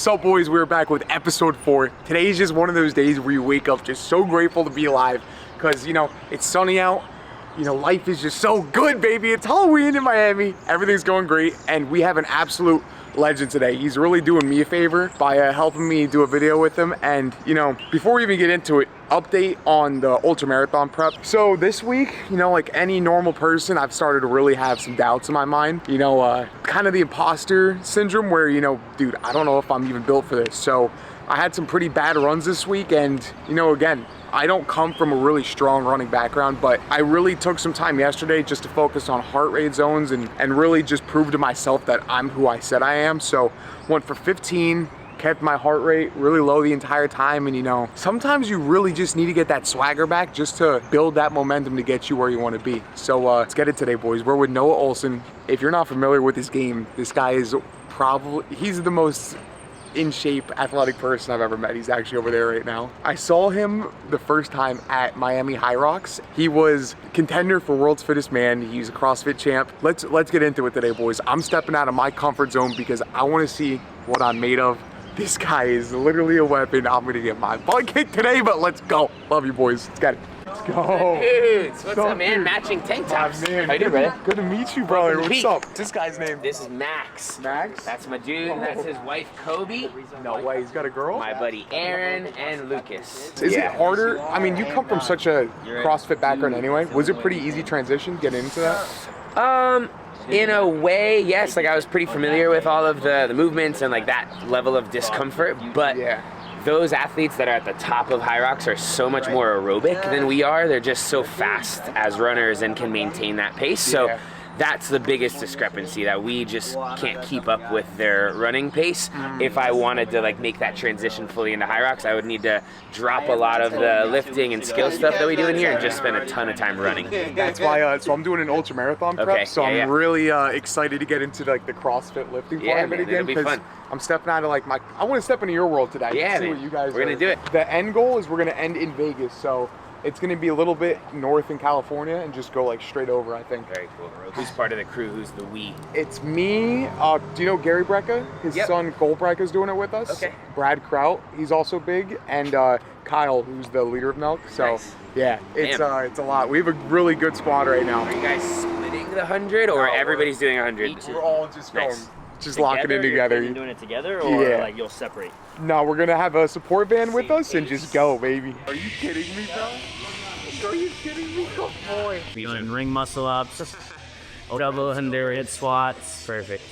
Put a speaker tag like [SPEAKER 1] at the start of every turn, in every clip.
[SPEAKER 1] So boys, we're back with episode 4. Today is just one of those days where you wake up just so grateful to be alive because, you know, it's sunny out. You know, life is just so good, baby. It's Halloween in Miami. Everything's going great, and we have an absolute legend today. He's really doing me a favor by helping me do a video with him. And, you know, before we even get into it, update on the ultra marathon prep. So this week, you know, like any normal person, I've started to really have some doubts in my mind. You know, kind of the imposter syndrome where, you know, dude, I don't know if I'm even built for this. So I had some pretty bad runs this week, and, you know, again, I don't come from a really strong running background, but I really took some time yesterday just to focus on heart rate zones and really just prove to myself that I'm who I said I am. So went for 15, kept my heart rate really low the entire time. And, you know, sometimes you really just need to get that swagger back just to build that momentum to get you where you want to be. So let's get it today, boys. We're with Noah Ohlsen. If you're not familiar with this game, this guy is he's the most in shape athletic person I've ever met. He's actually over there right now. I saw him the first time at Miami High Rocks. He was contender for World's Fittest Man. He's a CrossFit champ. Let's get into it today, boys. I'm stepping out of my comfort zone because I want to see what I'm made of. This guy is literally a weapon. I'm gonna get my butt kicked today, but let's go. Love you, boys. Let's get it. Let's go.
[SPEAKER 2] Dudes, what's up, man? Matching tank tops.
[SPEAKER 1] Man,
[SPEAKER 2] how you doing, brother?
[SPEAKER 1] Good to meet you, brother. What's up? What's this guy's name?
[SPEAKER 2] This is Max.
[SPEAKER 1] Max?
[SPEAKER 2] That's my dude, and that's his wife, Kobe.
[SPEAKER 1] No way, he's got a girl?
[SPEAKER 2] My buddy, Aaron, and Lucas.
[SPEAKER 1] Is it harder? I mean, you come from such a CrossFit background anyway. Was it pretty easy transition getting into that?
[SPEAKER 2] In a way, yes. Like, I was pretty familiar with all of the movements and like that level of discomfort, but
[SPEAKER 1] yeah.
[SPEAKER 2] Those athletes that are at the top of High Rocks are so much more aerobic than we are. They're just so fast as runners and can maintain that pace. So that's the biggest discrepancy, that we just can't keep up with their running pace. If I wanted to like make that transition fully into High Rocks, I would need to drop a lot of the lifting and skill stuff that we do in here and just spend a ton of time running.
[SPEAKER 1] That's why, so I'm doing an ultra marathon prep, so I'm really excited to get into like the CrossFit lifting part of it again, because I'm stepping out of like I want to step into your world today.
[SPEAKER 2] Yeah,
[SPEAKER 1] see what you guys
[SPEAKER 2] we're gonna do it.
[SPEAKER 1] The end goal is we're gonna end in Vegas, so it's gonna be a little bit north in California and just go like straight over, I think.
[SPEAKER 2] Very cool. Who's part of the crew? Who's the we?
[SPEAKER 1] It's me. Do you know Gary Brecka? His son Cole Brecka's doing it with us.
[SPEAKER 2] Okay.
[SPEAKER 1] Brad Kraut, he's also big, and Kyle, who's the leader of Milk. So yeah, it's a lot. We have a really good squad right now.
[SPEAKER 2] Are you guys splitting the 100, or everybody's doing 100?
[SPEAKER 1] We're all just going. Just locking in together.
[SPEAKER 3] You're doing it together, or like you'll separate?
[SPEAKER 1] No, we're gonna have a support van with us and just go, baby. Are you kidding me, bro? Are you kidding me? Oh boy.
[SPEAKER 3] Doing ring muscle ups, double under hit squats.
[SPEAKER 2] Perfect.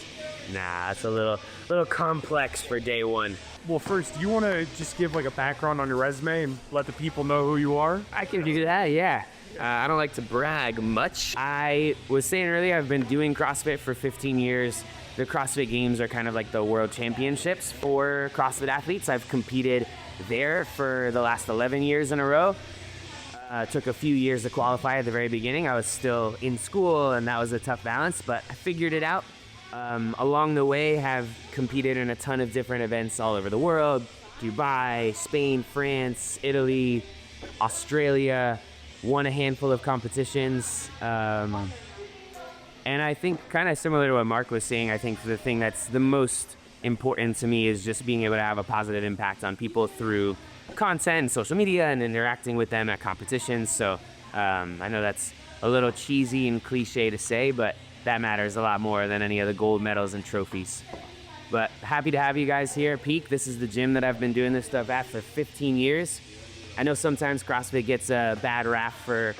[SPEAKER 3] Nah, it's a little complex for day one.
[SPEAKER 4] Well, first, do you want to just give like a background on your resume and let the people know who you are?
[SPEAKER 3] I can do that, yeah. I don't like to brag much. I was saying earlier, I've been doing CrossFit for 15 years. The CrossFit Games are kind of like the world championships for CrossFit athletes. I've competed there for the last 11 years in a row. Took a few years to qualify at the very beginning. I was still in school, and that was a tough balance, but I figured it out. Along the way, have competed in a ton of different events all over the world. Dubai, Spain, France, Italy, Australia, won a handful of competitions. And I think, kind of similar to what Mark was saying, I think the thing that's the most important to me is just being able to have a positive impact on people through content and social media and interacting with them at competitions. So I know that's a little cheesy and cliche to say, but that matters a lot more than any of the gold medals and trophies. But happy to have you guys here at Peak. This is the gym that I've been doing this stuff at for 15 years. I know sometimes CrossFit gets a bad rap for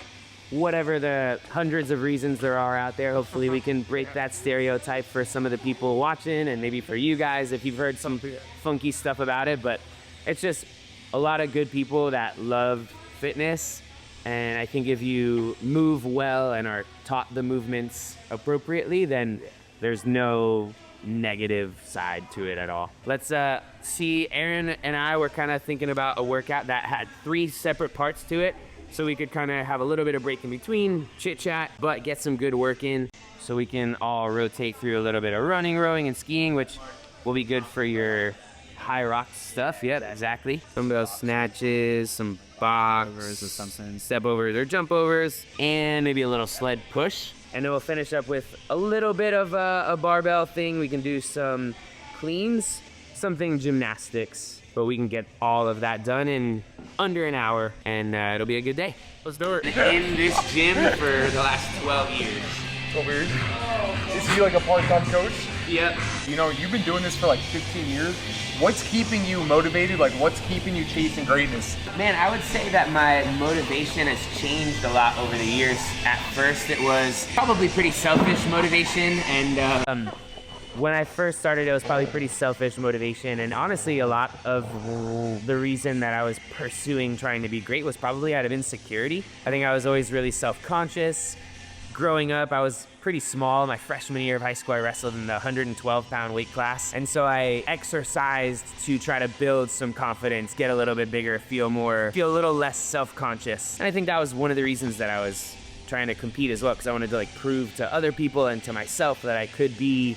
[SPEAKER 3] whatever the hundreds of reasons there are out there. Hopefully we can break that stereotype for some of the people watching, and maybe for you guys if you've heard some funky stuff about it. But it's just a lot of good people that love fitness, and I think if you move well and are taught the movements appropriately, then there's no negative side to it at all. Let's see. Aaron and I were kind of thinking about a workout that had 3 separate parts to it, so we could kind of have a little bit of break in between, chit chat, but get some good work in, so we can all rotate through a little bit of running, rowing, and skiing, which will be good for your High Rocks stuff. Yep, exactly. Some those snatches, some box,
[SPEAKER 4] Or something.
[SPEAKER 3] step overs or jump overs, and maybe a little sled push. And then we'll finish up with a little bit of a barbell thing. We can do some cleans, something gymnastics, but we can get all of that done in under an hour, and it'll be a good day.
[SPEAKER 4] Let's do it.
[SPEAKER 2] In this gym for the last 12 years.
[SPEAKER 1] 12 years? Is he like a part-time coach?
[SPEAKER 2] Yep.
[SPEAKER 1] You know, you've been doing this for like 15 years. What's keeping you motivated? Like, what's keeping you chasing greatness?
[SPEAKER 2] Man, I would say that my motivation has changed a lot over the years. At first, it was probably pretty selfish motivation, and
[SPEAKER 3] when I first started, it was probably pretty selfish motivation, and honestly, a lot of the reason that I was pursuing trying to be great was probably out of insecurity. I think I was always really self-conscious. Growing up, I was pretty small. My freshman year of high school, I wrestled in the 112-pound weight class. And so I exercised to try to build some confidence, get a little bit bigger, feel a little less self-conscious. And I think that was one of the reasons that I was trying to compete as well, because I wanted to like prove to other people and to myself that I could be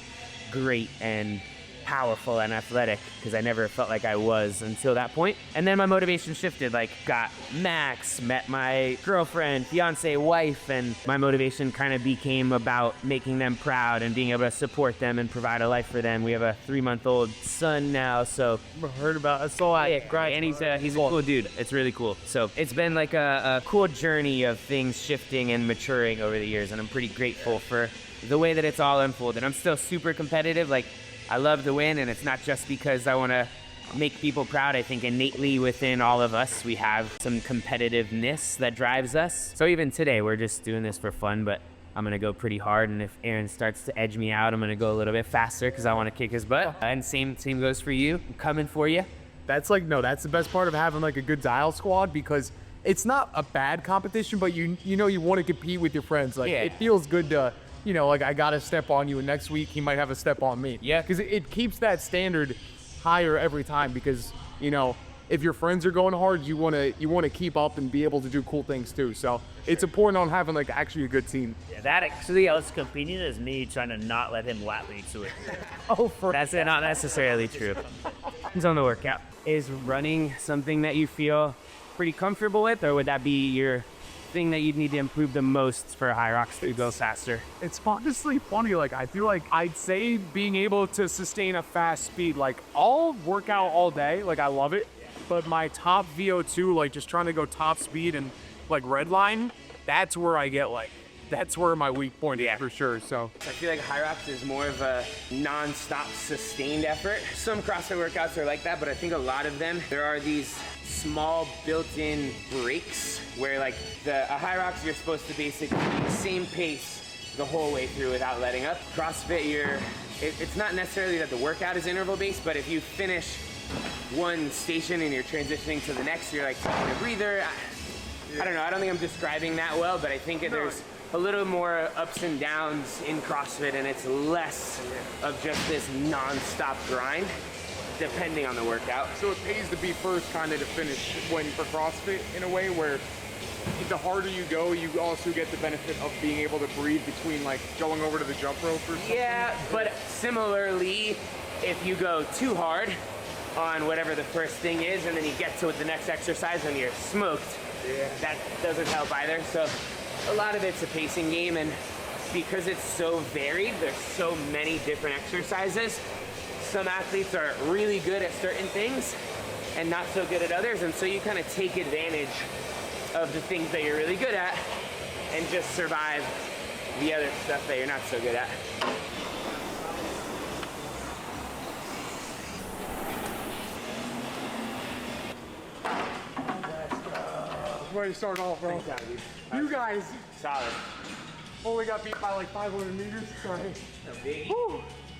[SPEAKER 3] great and powerful and athletic, because I never felt like I was until that point. And then my motivation shifted, like got Max, met my girlfriend, fiance, wife, and my motivation kind of became about making them proud and being able to support them and provide a life for them. We have a 3-month-old son now, so
[SPEAKER 4] Heard about it. So
[SPEAKER 3] great, and he's a cool dude. It's really cool. So it's been like a cool journey of things shifting and maturing over the years, and I'm pretty grateful for the way that it's all unfolded. I'm still super competitive. Like, I love to win, and it's not just because I want to make people proud. I think innately within all of us, we have some competitiveness that drives us. So even today, we're just doing this for fun, but I'm going to go pretty hard, and if Aaron starts to edge me out, I'm going to go a little bit faster because I want to kick his butt. And same goes for you. I'm coming for you.
[SPEAKER 4] that's the best part of having like a good dial squad, because it's not a bad competition, but you know you want to compete with your friends. Like,
[SPEAKER 3] Yeah.
[SPEAKER 4] it feels good to, you know, like I got to step on you, and next week he might have a step on me.
[SPEAKER 3] Yeah.
[SPEAKER 4] Because it keeps that standard higher every time, because, you know, if your friends are going hard, you want to keep up and be able to do cool things too. So it's important on having like actually a good team.
[SPEAKER 5] Yeah, that actually us competing is me trying to not let him lap me to it.
[SPEAKER 3] That's not necessarily true. Depends on the workout. Is running something that you feel pretty comfortable with, or would that be your thing that you'd need to improve the most for High Rocks to go faster?
[SPEAKER 4] It's honestly funny. Like, I feel like I'd say being able to sustain a fast speed. Like, I'll work out all day. Like, I love it. But my top VO2, like just trying to go top speed and like red line, that's where I get like, that's where my weak point is for sure. So
[SPEAKER 2] I feel like High Rocks is more of a non-stop sustained effort. Some CrossFit workouts are like that, but I think a lot of them, there are these small built-in breaks where like a High Rocks, you're supposed to basically be the same pace the whole way through without letting up. CrossFit, it's not necessarily that the workout is interval-based, but if you finish one station and you're transitioning to the next, you're like taking a breather. I don't know, I don't think I'm describing that well, but I think there's a little more ups and downs in CrossFit, and it's less of just this non-stop grind, depending on the workout.
[SPEAKER 4] it pays to be first kind of to finish when for CrossFit in a way where the harder you go, you also get the benefit of being able to breathe between like going over to the jump rope or something.
[SPEAKER 2] Yeah, but similarly, if you go too hard on whatever the first thing is, and then you get to the next exercise and you're smoked, that doesn't help either. So a lot of it's a pacing game, and because it's so varied, there's so many different exercises, some athletes are really good at certain things and not so good at others, and so you kind of take advantage of the things that you're really good at and just survive the other stuff that you're not so good at.
[SPEAKER 4] Ready to start off, bro. You guys
[SPEAKER 2] Solid.
[SPEAKER 4] only got beat by like 500 meters. Sorry.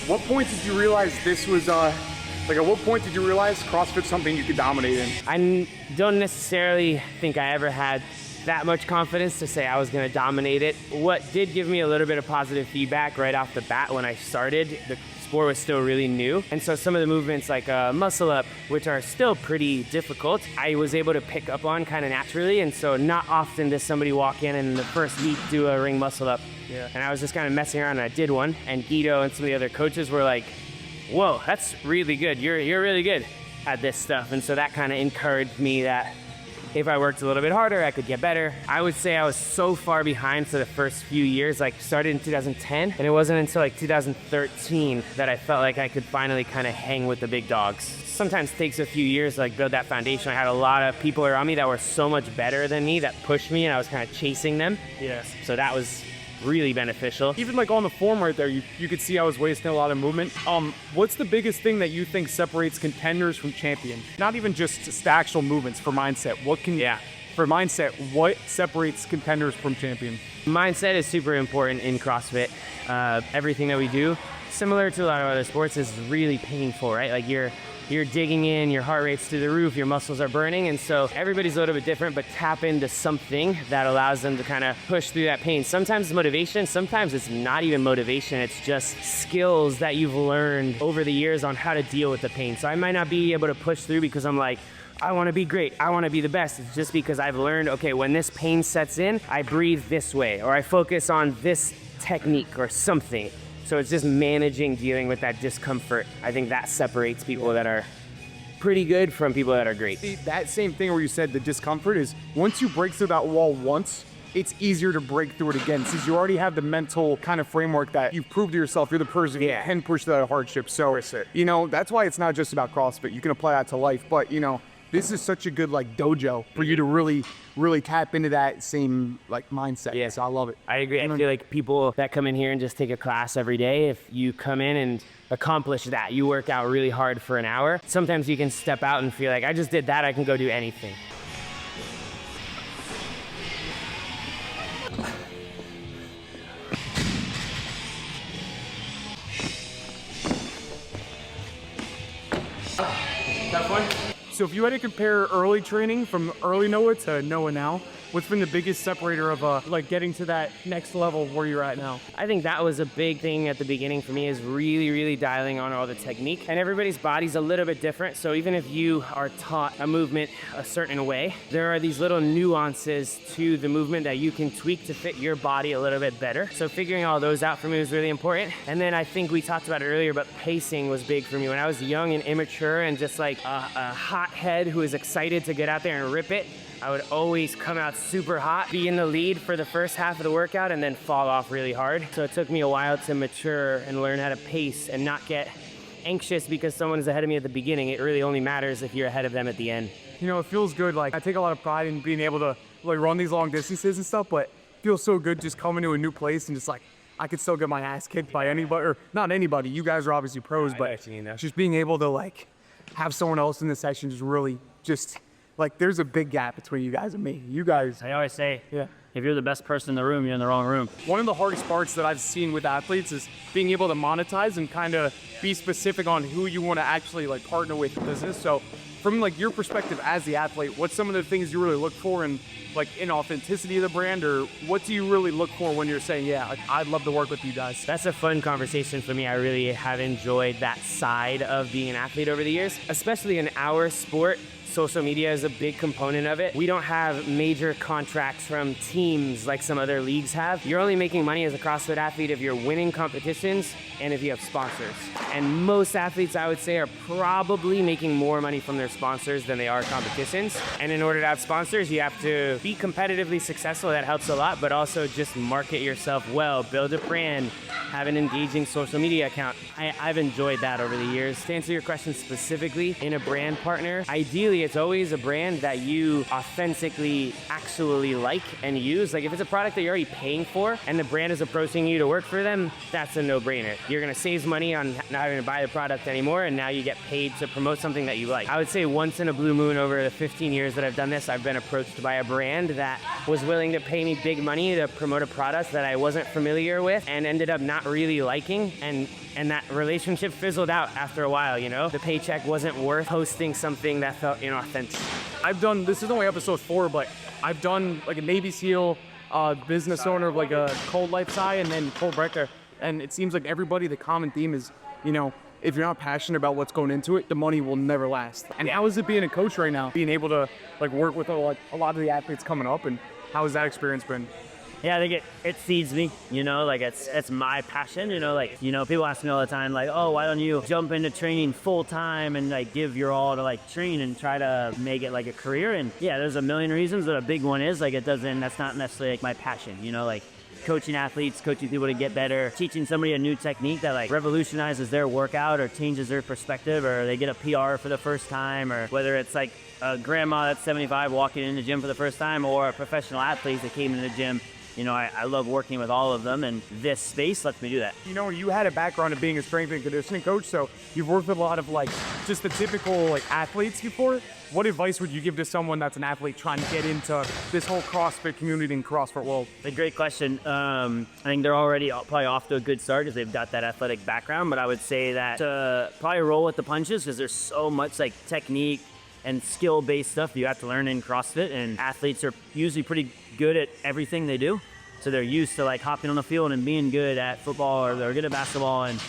[SPEAKER 1] What point did you realize this was at what point did you realize CrossFit's something you could dominate in?
[SPEAKER 3] I don't necessarily think I ever had that much confidence to say I was going to dominate it. What did give me a little bit of positive feedback right off the bat when I started, the sport was still really new. And so some of the movements like muscle up, which are still pretty difficult, I was able to pick up on kind of naturally. And so not often does somebody walk in and the first week do a ring muscle up.
[SPEAKER 4] Yeah.
[SPEAKER 3] And I was just kind of messing around and I did one. And Guido and some of the other coaches were like, whoa, that's really good. You're really good at this stuff. And so that kind of encouraged me that if I worked a little bit harder, I could get better. I would say I was so far behind for the first few years, like started in 2010, and it wasn't until like 2013 that I felt like I could finally kind of hang with the big dogs. Sometimes it takes a few years to like build that foundation. I had a lot of people around me that were so much better than me that pushed me, and I was kind of chasing them.
[SPEAKER 4] Yes.
[SPEAKER 3] So that was really beneficial.
[SPEAKER 4] Even like on the form right there, you could see I was wasting a lot of movement. What's the biggest thing that you think separates contenders from champion? Not even just the actual movements for mindset. For mindset, what separates contenders from champion?
[SPEAKER 3] Mindset is super important in CrossFit. Everything that we do, similar to a lot of other sports, is really painful, right? Like you're digging in, your heart rate's through the roof, your muscles are burning, and so everybody's a little bit different, but tap into something that allows them to kind of push through that pain. Sometimes it's motivation, sometimes it's not even motivation, it's just skills that you've learned over the years on how to deal with the pain. So I might not be able to push through because I'm like, I want to be great, I want to be the best. It's just because I've learned, okay, when this pain sets in, I breathe this way, or I focus on this technique or something. So it's just managing, dealing with that discomfort. I think that separates people that are pretty good from people that are great.
[SPEAKER 4] See, that same thing where you said the discomfort is, once you break through that wall once, it's easier to break through it again, since you already have the mental kind of framework that you've proved to yourself you're the person who can push that hardship. So, you know, that's why it's not just about CrossFit. You can apply that to life, but you know, this is such a good like dojo for you to really tap into that same like mindset.
[SPEAKER 3] Yeah.
[SPEAKER 4] So I love it.
[SPEAKER 3] I agree. I feel like people that come in here and just take a class every day, if you come in and accomplish that, you work out really hard for an hour, sometimes you can step out and feel like, I just did that, I can go do anything. Tough one.
[SPEAKER 4] So if you had to compare early training from early Noah to Noah now, what's been the biggest separator of like getting to that next level where you're at now?
[SPEAKER 3] I think that was a big thing at the beginning for me, is really dialing on all the technique. And everybody's body's a little bit different, so even if you are taught a movement a certain way, there are these little nuances to the movement that you can tweak to fit your body a little bit better. So figuring all those out for me was really important. And then I think we talked about it earlier, but pacing was big for me. When I was young and immature and just like a hothead who was excited to get out there and rip it, I would always come out super hot, be in the lead for the first half of the workout, and then fall off really hard. So it took me a while to mature and learn how to pace and not get anxious because someone is ahead of me at the beginning. It really only matters if you're ahead of them at the end.
[SPEAKER 4] You know, it feels good. Like I take a lot of pride in being able to like run these long distances and stuff, but it feels so good just coming to a new place and just like, I could still get my ass kicked by anybody, or not anybody. You guys are obviously pros, but just being able to like have someone else in the session just really just like, there's a big gap between you guys and me. You guys,
[SPEAKER 5] I always say, if you're the best person in the room, you're in the wrong room.
[SPEAKER 4] one of the hardest parts that I've seen with athletes is being able to monetize and kind of be specific on who you want to actually like partner with in business. So from like your perspective as the athlete, what's some of the things you really look for in like in authenticity of the brand, or what do you really look for when you're saying, yeah, like, I'd love to work with you guys?
[SPEAKER 3] That's a fun conversation for me. I really have enjoyed that side of being an athlete over the years, especially in our sport. Social media is a big component of it. We don't have major contracts from teams like some other leagues have. You're only making money as a CrossFit athlete if you're winning competitions and if you have sponsors. And most athletes, I would say, are probably making more money from their sponsors than they are competitions. And in order to have sponsors, you have to be competitively successful. That helps a lot, but also just market yourself well, build a brand, have an engaging social media account. I've enjoyed that over the years. To answer your question specifically, in a brand partner, ideally it's always a brand that you authentically actually like and use. Like if it's a product that you're already paying for and the brand is approaching you to work for them, that's a no-brainer. You're gonna save money on not having to buy the product anymore, and now you get paid to promote something that you like. I would say once in a blue moon over the 15 years that I've done this, I've been approached by a brand that was willing to pay me big money to promote a product that I wasn't familiar with and ended up not really liking, and that relationship fizzled out after a while, you know? The paycheck wasn't worth hosting something that felt inauthentic.
[SPEAKER 4] I've done, this is only episode 4, but I've done like a Navy SEAL business owner of like a cold life side and then cold breaker. And it seems like everybody, the common theme is, you know, if you're not passionate about what's going into it, the money will never last. And how is it being a coach right now? Being able to like work with a lot of the athletes coming up, and how has that experience been?
[SPEAKER 5] Yeah, I think it feeds me, like it's my passion, like, people ask me all the time, like, oh, why don't you jump into training full time and like give your all to like train and try to make it like a career? And yeah, there's a million reasons, but a big one is like that's not necessarily like my passion, like coaching athletes, coaching people to get better, teaching somebody a new technique that like revolutionizes their workout or changes their perspective, or they get a PR for the first time, or whether it's like a grandma that's 75 walking in the gym for the first time, or a professional athlete that came in the gym. I love working with all of them, and this space lets me do that.
[SPEAKER 4] You had a background of being a strength and conditioning coach, so you've worked with a lot of like just the typical like athletes before. What advice would you give to someone that's an athlete trying to get into this whole CrossFit community and CrossFit world?
[SPEAKER 5] A great question. I think they're already probably off to a good start because they've got that athletic background, but I would say that to probably roll with the punches because there's so much like technique and skill-based stuff you have to learn in CrossFit, and athletes are usually pretty good at everything they do. So they're used to like hopping on the field and being good at football, or they're good at basketball, and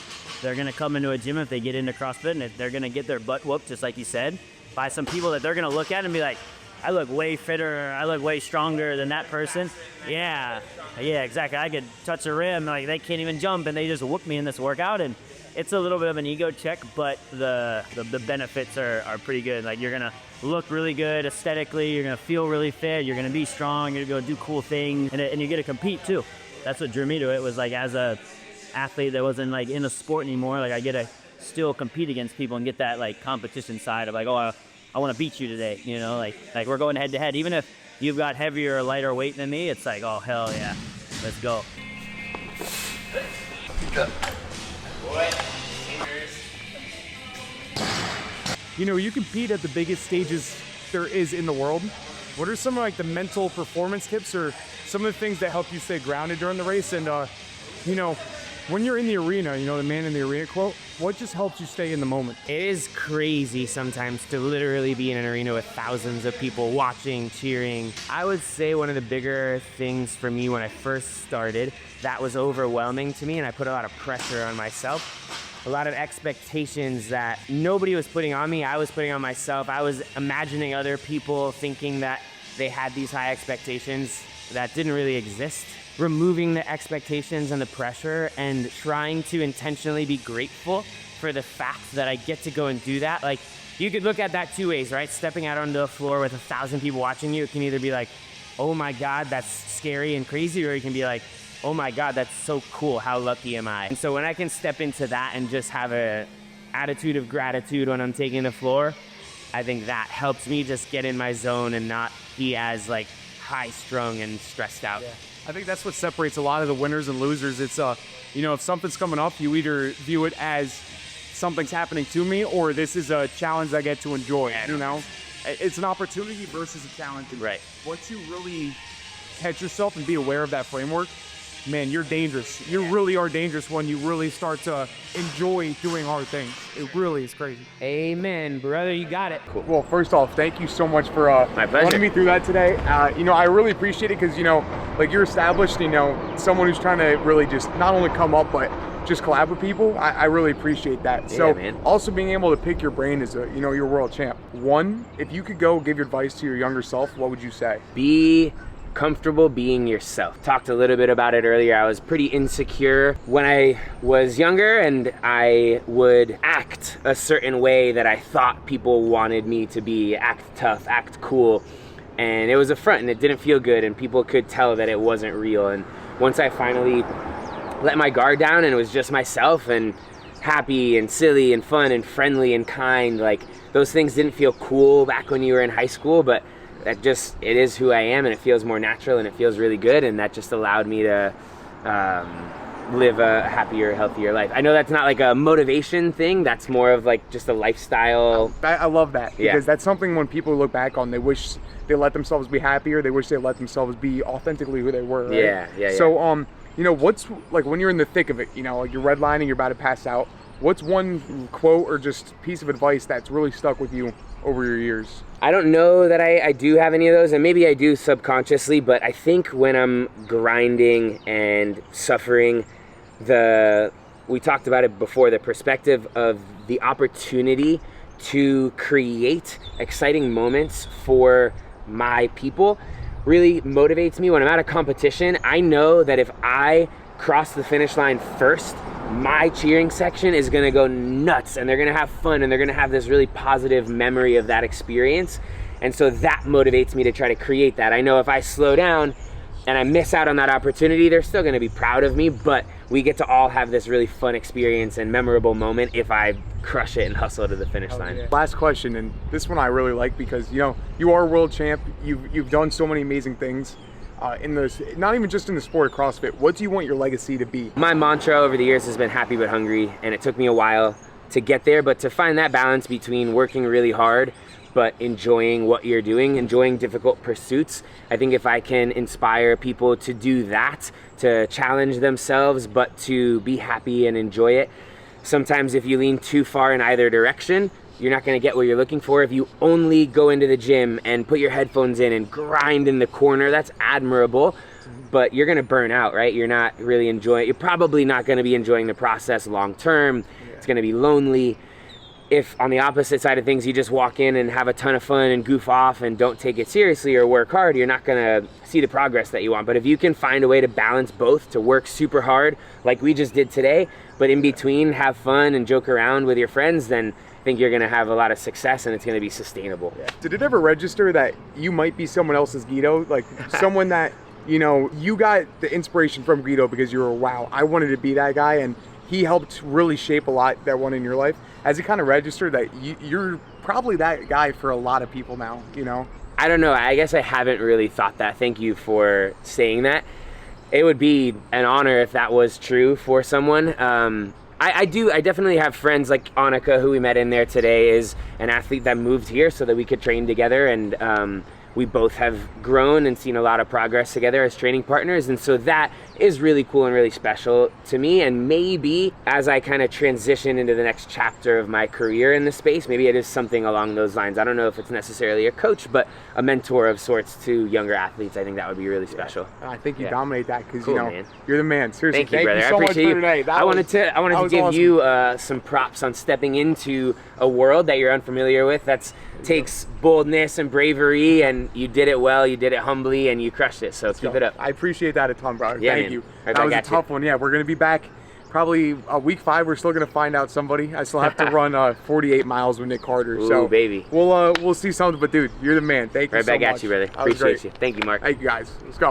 [SPEAKER 5] they're gonna come into a gym if they get into CrossFit, and they're gonna get their butt whooped, just like you said, by some people that they're gonna look at and be like, I look way fitter, I look way stronger than that person. Yeah, exactly. I could touch a rim, like they can't even jump, and they just whoop me in this workout, and it's a little bit of an ego check, but the benefits are pretty good. Like, you're gonna look really good aesthetically, you're gonna feel really fit, you're gonna be strong, you're gonna go do cool things, and you get to compete too. That's what drew me to it, was like as a athlete that wasn't like in a sport anymore, like I get to still compete against people and get that like competition side of like, oh, I want to beat you today, like we're going head to head. Even if you've got heavier or lighter weight than me, it's like, oh hell yeah, let's go.
[SPEAKER 4] You compete at the biggest stages there is in the world. What are some of like the mental performance tips or some of the things that help you stay grounded during the race? And when you're in the arena, the man in the arena quote, what just helps you stay in the moment?
[SPEAKER 3] It is crazy sometimes to literally be in an arena with thousands of people watching, cheering. I would say one of the bigger things for me when I first started that was overwhelming to me, and I put a lot of pressure on myself. A lot of expectations that nobody was putting on me, I was putting on myself. I was imagining other people thinking that they had these high expectations that didn't really exist. Removing the expectations and the pressure and trying to intentionally be grateful for the fact that I get to go and do that. Like, you could look at that two ways, right? Stepping out onto the floor with 1,000 people watching you, it can either be like, oh my God, that's scary and crazy, or you can be like, oh my God, that's so cool, how lucky am I? And so when I can step into that and just have a attitude of gratitude when I'm taking the floor, I think that helps me just get in my zone and not be as like high-strung and stressed out.
[SPEAKER 4] Yeah. I think that's what separates a lot of the winners and losers. It's, if something's coming up, you either view it as something's happening to me, or this is a challenge I get to enjoy, It's an opportunity versus a challenge.
[SPEAKER 3] Right.
[SPEAKER 4] Once you really catch yourself and be aware of that framework, man, you're dangerous. You really are dangerous when you really start to enjoy doing hard things. It really is crazy.
[SPEAKER 3] Amen, brother, you got it.
[SPEAKER 1] Cool. Well, first off, thank you so much for
[SPEAKER 2] My pleasure.
[SPEAKER 1] running me through that today. I really appreciate it because, like you're established, someone who's trying to really just not only come up, but just collab with people. I really appreciate that.
[SPEAKER 2] Yeah,
[SPEAKER 1] so
[SPEAKER 2] man.
[SPEAKER 1] Also being able to pick your brain as your world champ. One, if you could go give your advice to your younger self, what would you say?
[SPEAKER 2] Be comfortable being yourself. Talked a little bit about it earlier. I was pretty insecure when I was younger, and I would act a certain way that I thought people wanted me to be, act tough, act cool, and it was a front and it didn't feel good, and people could tell that it wasn't real. And once I finally let my guard down and was just myself and happy and silly and fun and friendly and kind, like those things didn't feel cool back when you were in high school, but it is who I am, and it feels more natural and it feels really good, and that just allowed me to live a happier, healthier life. I know that's not like a motivation thing, that's more of like just a lifestyle.
[SPEAKER 1] I love that, because
[SPEAKER 2] Yeah.
[SPEAKER 1] that's something when people look back on, they wish they let themselves be happier, they wish they let themselves be authentically who they were, right?
[SPEAKER 2] Yeah.
[SPEAKER 1] So, what's, like when you're in the thick of it, like you're redlining, you're about to pass out, what's one quote or just piece of advice that's really stuck with you over your years?
[SPEAKER 2] I don't know that I do have any of those, and maybe I do subconsciously, but I think when I'm grinding and suffering, we talked about it before, the perspective of the opportunity to create exciting moments for my people really motivates me when I'm at a competition. I know that if I cross the finish line first, my cheering section is gonna go nuts, and they're gonna have fun, and they're gonna have this really positive memory of that experience. And so that motivates me to try to create that. I know if I slow down and I miss out on that opportunity, they're still gonna be proud of me, but we get to all have this really fun experience and memorable moment if I crush it and hustle to the finish line.
[SPEAKER 1] Yeah. Last question, and this one I really like because, you know, you are world champ. You've done so many amazing things. In this, not even just in the sport of CrossFit, what do you want your legacy to be?
[SPEAKER 2] My mantra over the years has been happy but hungry, and it took me a while to get there, but to find that balance between working really hard but enjoying what you're doing, enjoying difficult pursuits. I think if I can inspire people to do that, to challenge themselves, but to be happy and enjoy it. Sometimes if you lean too far in either direction, you're not gonna get what you're looking for. If you only go into the gym and put your headphones in and grind in the corner, that's admirable, but you're gonna burn out, right? You're not really enjoying, you're probably not gonna be enjoying the process long term. It's gonna be lonely. If on the opposite side of things, you just walk in and have a ton of fun and goof off and don't take it seriously or work hard, you're not gonna see the progress that you want. But if you can find a way to balance both, to work super hard like we just did today, but in between have fun and joke around with your friends, then I think you're gonna have a lot of success and it's gonna be sustainable.
[SPEAKER 1] Yeah. Did it ever register that you might be someone else's Guido? Like someone that, you know, you got the inspiration from Guido because you were, wow, I wanted to be that guy, and he helped really shape a lot that one in your life. Has it kind of registered that you're probably that guy for a lot of people now, you know?
[SPEAKER 2] I don't know, I guess I haven't really thought that. Thank you for saying that. It would be an honor if that was true for someone. I definitely have friends like Annika, who we met in there today, is an athlete that moved here so that we could train together, and we both have grown and seen a lot of progress together as training partners, and so that is really cool and really special to me. And maybe as I kind of transition into the next chapter of my career in the space, maybe it is something along those lines. I don't know if it's necessarily a coach, but a mentor of sorts to younger athletes. I think that would be really special.
[SPEAKER 1] Yeah. I think you dominate that because,
[SPEAKER 2] cool,
[SPEAKER 1] you know,
[SPEAKER 2] man.
[SPEAKER 1] You're the man. Seriously,
[SPEAKER 2] thank you, brother.
[SPEAKER 1] so
[SPEAKER 2] I appreciate
[SPEAKER 1] much for today.
[SPEAKER 2] I wanted to give
[SPEAKER 1] awesome.
[SPEAKER 2] you some props on stepping into a world that you're unfamiliar with. That takes boldness and bravery, and you did it well, you did it humbly, and you crushed it. So keep it up.
[SPEAKER 1] I appreciate that a ton, brother.
[SPEAKER 2] Yeah,
[SPEAKER 1] Thank
[SPEAKER 2] man.
[SPEAKER 1] you.
[SPEAKER 2] Right
[SPEAKER 1] That was a
[SPEAKER 2] back at
[SPEAKER 1] tough one. Yeah, we're gonna be back probably week 5. We're still gonna find out somebody. I still have to run 48 miles with Nick Carter.
[SPEAKER 2] Ooh,
[SPEAKER 1] so
[SPEAKER 2] baby.
[SPEAKER 1] We'll see something. But dude, you're the man. Thank you
[SPEAKER 2] Right
[SPEAKER 1] so
[SPEAKER 2] back
[SPEAKER 1] much.
[SPEAKER 2] at you, brother.
[SPEAKER 1] That was
[SPEAKER 2] Appreciate
[SPEAKER 1] great.
[SPEAKER 2] you. Thank you, Mark.
[SPEAKER 1] Thank you guys. Let's go.